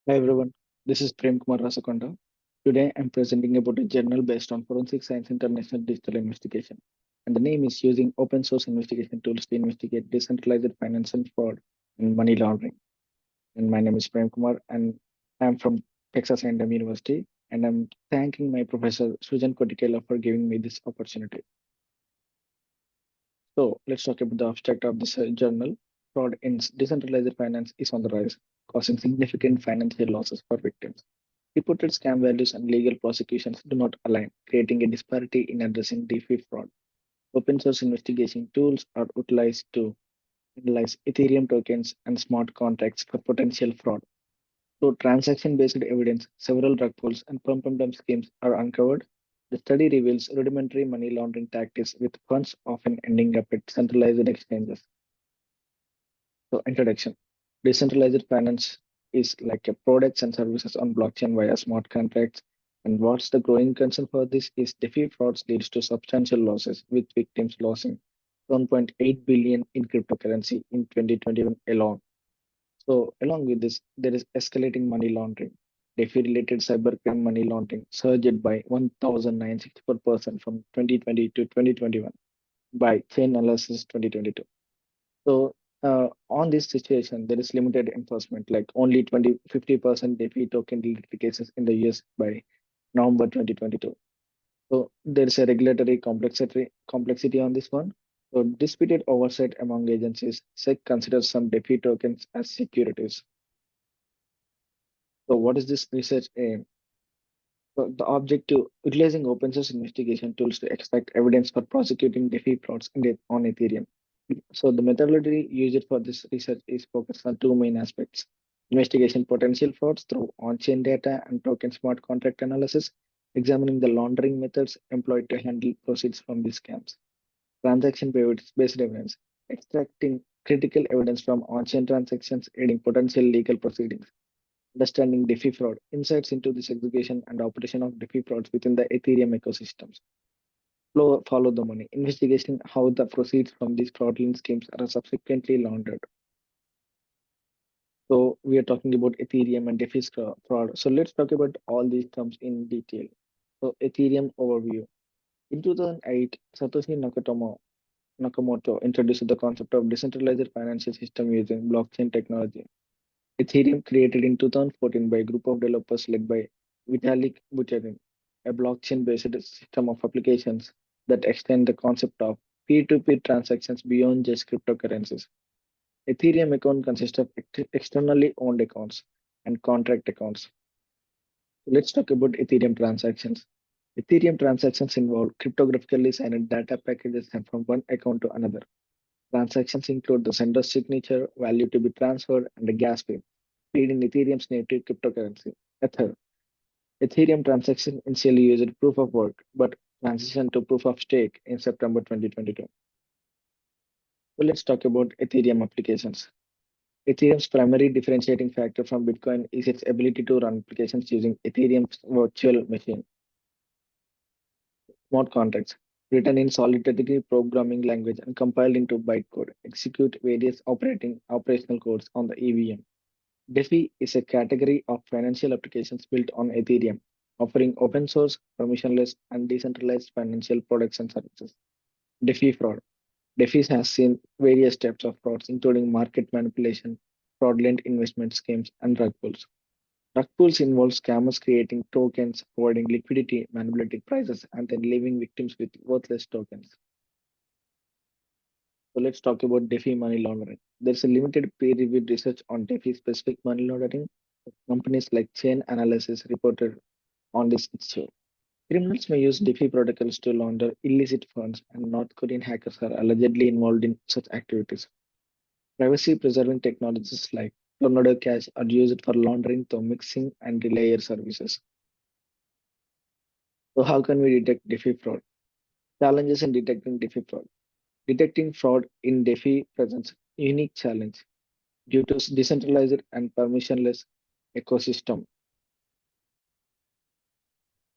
Hi everyone, this is Prem Kumar Rasakonda. Today I'm presenting about a journal based on Forensic Science International Digital Investigation. And the name is using open source investigation tools to investigate decentralized finance and fraud and money laundering. And my name is Prem Kumar and I'm from Texas A&M University. And I'm thanking my professor Sujan Kotikela for giving me this opportunity. So let's talk about the abstract of this journal. Fraud in decentralized finance is on the rise, causing significant financial losses for victims. Reported scam values and legal prosecutions do not align, creating a disparity in addressing DeFi fraud. Open source investigation tools are utilized to analyze Ethereum tokens and smart contracts for potential fraud. Through transaction based evidence, several rug pulls and pump and dump schemes are uncovered. The study reveals rudimentary money laundering tactics with funds often ending up at centralized exchanges. So, introduction. Decentralized finance is like a products and services on blockchain via smart contracts. And what's the growing concern for this is DeFi frauds leads to substantial losses, with victims losing 1.8 billion in cryptocurrency in 2021 alone. So, along with this, there is escalating money laundering. DeFi-related cybercrime money laundering surged by 1,964% from 2020 to 2021 by Chain Analysis 2022. So on this situation, there is limited enforcement, like only 50% DeFi token related cases in the US by November 2022. So there is a regulatory complexity on this one. So disputed oversight among agencies, SEC considers some DeFi tokens as securities. So what is this research aim? So the objective, utilizing open source investigation tools to extract evidence for prosecuting DeFi frauds on Ethereum. So the methodology used for this research is focused on two main aspects. Investigation potential frauds through on-chain data and token smart contract analysis, examining the laundering methods employed to handle proceeds from these scams. Transaction-based evidence, extracting critical evidence from on-chain transactions, aiding potential legal proceedings. Understanding DeFi fraud, insights into this execution and operation of DeFi frauds within the Ethereum ecosystems. Follow the money. Investigation how the proceeds from these fraudulent schemes are subsequently laundered. So we are talking about Ethereum and DeFi fraud. So let's talk about all these terms in detail. So Ethereum overview. In 2008, Nakamoto introduced the concept of decentralized financial system using blockchain technology. Ethereum, created in 2014 by a group of developers led by Vitalik Buterin, a blockchain-based system of applications that extend the concept of peer-to-peer transactions beyond just cryptocurrencies. Ethereum account consists of externally owned accounts and contract accounts. Let's talk about Ethereum transactions. Ethereum transactions involve cryptographically signed data packages sent from one account to another. Transactions include the sender's signature, value to be transferred, and a gas fee paid in Ethereum's native cryptocurrency, Ether. Ethereum transaction initially used proof of work, but transitioned to proof of stake in September 2022. So let's talk about Ethereum applications. Ethereum's primary differentiating factor from Bitcoin is its ability to run applications using Ethereum's virtual machine. Smart contracts, written in solitary programming language and compiled into bytecode, execute various operational codes on the EVM. DeFi is a category of financial applications built on Ethereum, offering open source, permissionless, and decentralized financial products and services. DeFi fraud. DeFi has seen various types of frauds, including market manipulation, fraudulent investment schemes, and rug pulls. Rug pulls involve scammers creating tokens, providing liquidity, manipulating prices, and then leaving victims with worthless tokens. So let's talk about DeFi money laundering. There's a limited peer-reviewed research on DeFi-specific money laundering. Companies like Chain Analysis reported on this issue. Criminals may use DeFi protocols to launder illicit funds, and North Korean hackers are allegedly involved in such activities. Privacy-preserving technologies like Tornado Cash are used for laundering through mixing and layer services. So how can we detect DeFi fraud? Challenges in detecting DeFi fraud. Detecting fraud in DeFi presents unique challenge due to decentralized and permissionless ecosystem.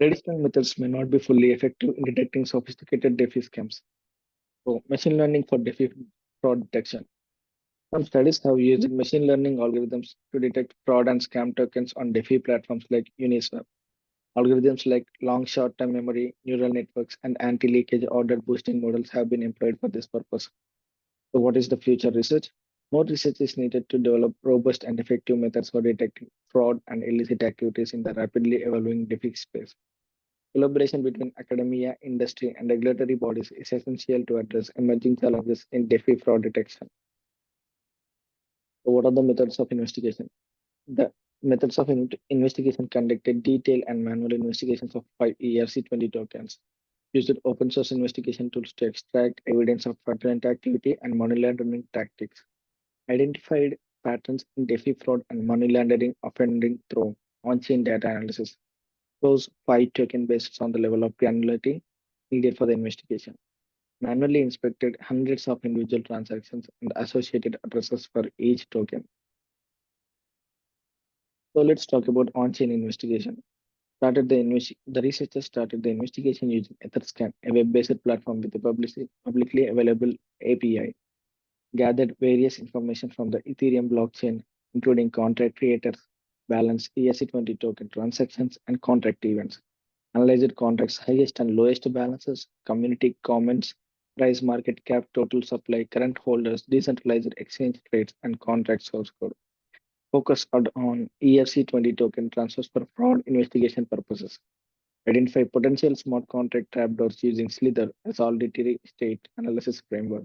Traditional methods may not be fully effective in detecting sophisticated DeFi scams. So, machine learning for DeFi fraud detection. Some studies have used machine learning algorithms to detect fraud and scam tokens on DeFi platforms like Uniswap. Algorithms like long short-term memory, neural networks, and anti-leakage order boosting models have been employed for this purpose. So, what is the future research? More research is needed to develop robust and effective methods for detecting fraud and illicit activities in the rapidly evolving DeFi space. Collaboration between academia, industry, and regulatory bodies is essential to address emerging challenges in DeFi fraud detection. So, what are the methods of investigation? The methods of investigation conducted detailed and manual investigations of 5 ERC20 tokens, used open source investigation tools to extract evidence of fraudulent activity and money laundering tactics, identified patterns in DeFi fraud and money laundering offending through on-chain data analysis. Those 5 token based on the level of granularity needed for the investigation. Manually inspected hundreds of individual transactions and associated addresses for each token. So let's talk about on-chain investigation. The researchers started the investigation using Etherscan, a web-based platform with a publicly available API. Gathered various information from the Ethereum blockchain, including contract creators, balance, ERC20 token transactions, and contract events. Analyzed contracts' highest and lowest balances, community comments, price market cap, total supply, current holders, decentralized exchange trades, and contract source code. Focus on ERC20 token transfers for fraud investigation purposes. Identify potential smart contract trapdoors using Slither, a solitary state analysis framework.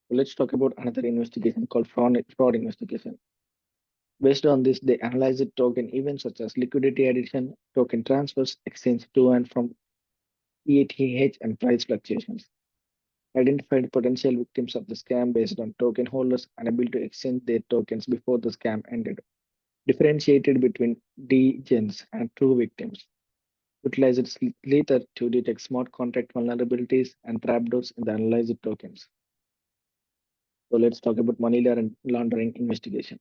So let's talk about another investigation called fraud investigation. Based on this, they analyzed token events such as liquidity addition, token transfers, exchange to and from ETH, and price fluctuations. Identified potential victims of the scam based on token holders unable to exchange their tokens before the scam ended. Differentiated between degens and true victims. Utilized Slither to detect smart contract vulnerabilities and trapdoors in the analyzed tokens. So let's talk about money laundering investigation.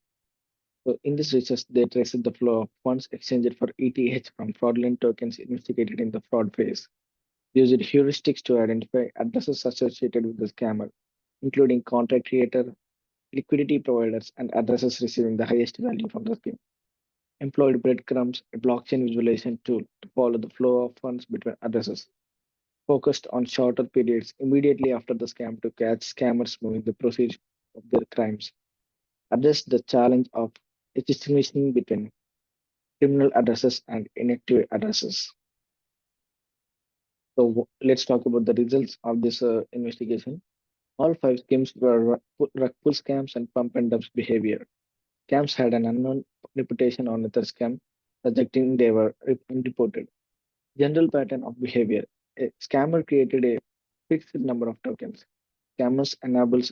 So in this research, they traced the flow of funds exchanged for ETH from fraudulent tokens investigated in the fraud phase. Used heuristics to identify addresses associated with the scammer, including contract creator, liquidity providers, and addresses receiving the highest value from the scheme. Employed breadcrumbs, a blockchain visualization tool to follow the flow of funds between addresses. Focused on shorter periods immediately after the scam to catch scammers moving the proceeds of their crimes. Address the challenge of distinguishing between criminal addresses and inactive addresses. So let's talk about the results of this investigation. All 5 schemes were rug pull scams and pump and dumps behavior. Scams had an unknown reputation on Etherscan, suggesting they were unreported. General pattern of behavior. A scammer created a fixed number of tokens. Scammers enables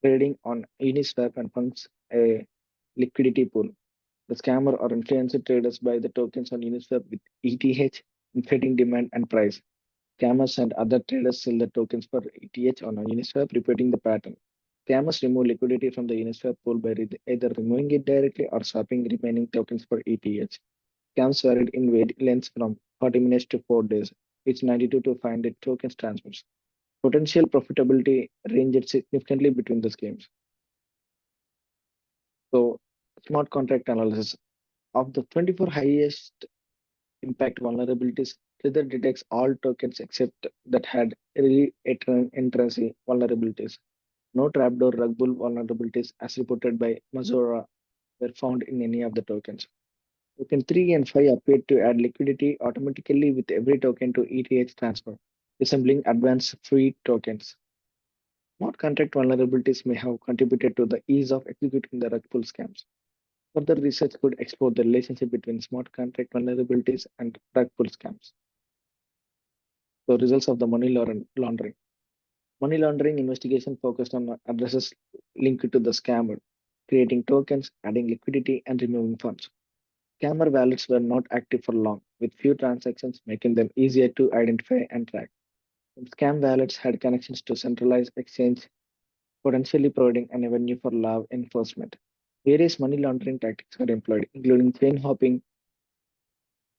trading on Uniswap and funds a liquidity pool. The scammer or influencer traders buy the tokens on Uniswap with ETH, inflating demand and price. Scammers and other traders sell the tokens for ETH on Uniswap, repeating the pattern. Scammers remove liquidity from the Uniswap pool by either removing it directly or swapping remaining tokens for ETH. Scams varied in wait lengths from 40 minutes to 4 days, each 92 to 500 tokens transfers. Potential profitability ranged significantly between the schemes. So, smart contract analysis. Of the 24 highest impact vulnerabilities, Slither detects all tokens except that had entrancy vulnerabilities. No trapdoor rug pull vulnerabilities, as reported by Mazora, were found in any of the tokens. Token 3 and 5 appeared to add liquidity automatically with every token to ETH transfer, resembling advanced free tokens. Smart contract vulnerabilities may have contributed to the ease of executing the rug pull scams. Further research could explore the relationship between smart contract vulnerabilities and rug pull scams. So, results of the laundering. Money laundering investigation focused on addresses linked to the scammer, creating tokens, adding liquidity, and removing funds. Scammer wallets were not active for long, with few transactions making them easier to identify and track. Some scam wallets had connections to centralized exchange, potentially providing an avenue for law enforcement. Various money laundering tactics were employed, including chain hopping.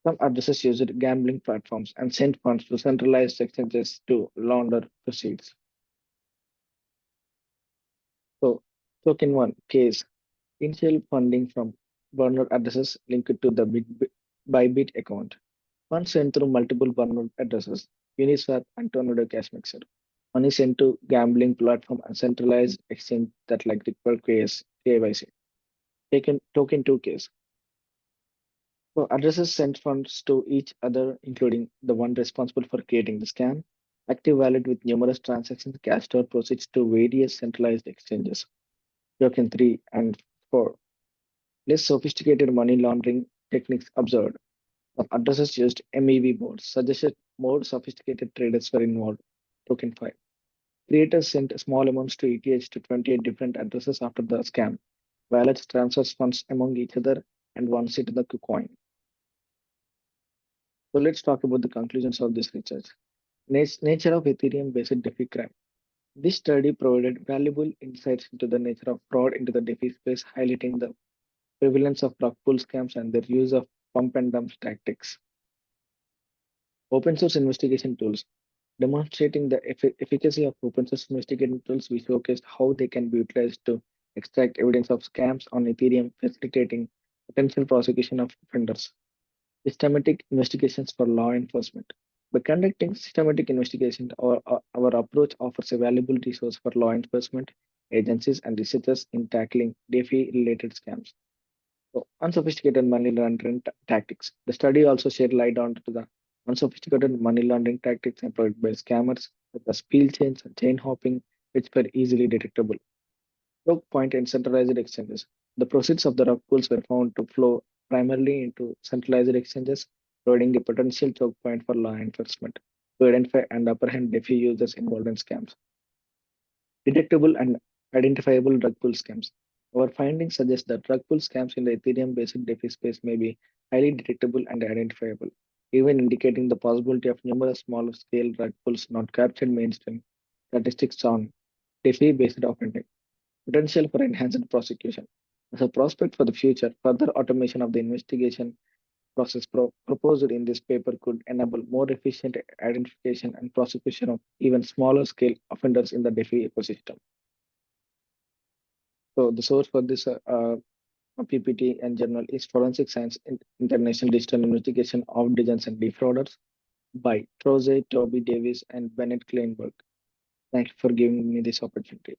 Some addresses used gambling platforms and sent funds to centralized exchanges to launder proceeds. So, Token 1 case initial funding from burner addresses linked to the Bybit account. Funds sent through multiple burner addresses, Uniswap and Tornado Cash Mixer. Money sent to gambling platform and centralized exchange that like require KYC. Token 2 case. So addresses sent funds to each other, including the one responsible for creating the scam. Active wallet with numerous transactions, cash stored proceeds to various centralized exchanges. Token 3 and 4. Less sophisticated money laundering techniques observed. Some addresses used MEV boards, suggested more sophisticated traders were involved. Token 5. Creators sent small amounts to ETH to 28 different addresses after the scam. Wallets transfers funds among each other and once into the coin. So let's talk about the conclusions of this research. Nature of Ethereum-based DeFi crime. This study provided valuable insights into the nature of fraud into the DeFi space, highlighting the prevalence of rug pull scams and their use of pump and dump tactics. Open source investigation tools. Demonstrating the efficacy of open source investigating tools, we showcased how they can be utilized to extract evidence of scams on Ethereum, facilitating potential prosecution of offenders. Systematic investigations for law enforcement. By conducting systematic investigation, our approach offers a valuable resource for law enforcement agencies and researchers in tackling DeFi-related scams. So, unsophisticated money laundering tactics. The study also shed light on to the unsophisticated money laundering tactics employed by scammers, such as peel chains and chain hopping, which were easily detectable. Choke point and centralized exchanges. The proceeds of the rug pools were found to flow primarily into centralized exchanges, providing a potential choke point for law enforcement to identify and apprehend DeFi users involved in scams. Detectable and identifiable rug pull scams. Our findings suggest that rug pull scams in the Ethereum-based DeFi space may be highly detectable and identifiable, even indicating the possibility of numerous smaller-scale rug pulls not captured mainstream statistics on DeFi-based offending. Potential for enhanced prosecution. As a prospect for the future, further automation of the investigation process proposed in this paper could enable more efficient identification and prosecution of even smaller scale offenders in the DeFi ecosystem. So the source for this PPT and journal is Forensic Science International Digital Investigation of Degens and Defrauders by Troze, Toby Davis, and Bennett Kleinberg. Thank you for giving me this opportunity.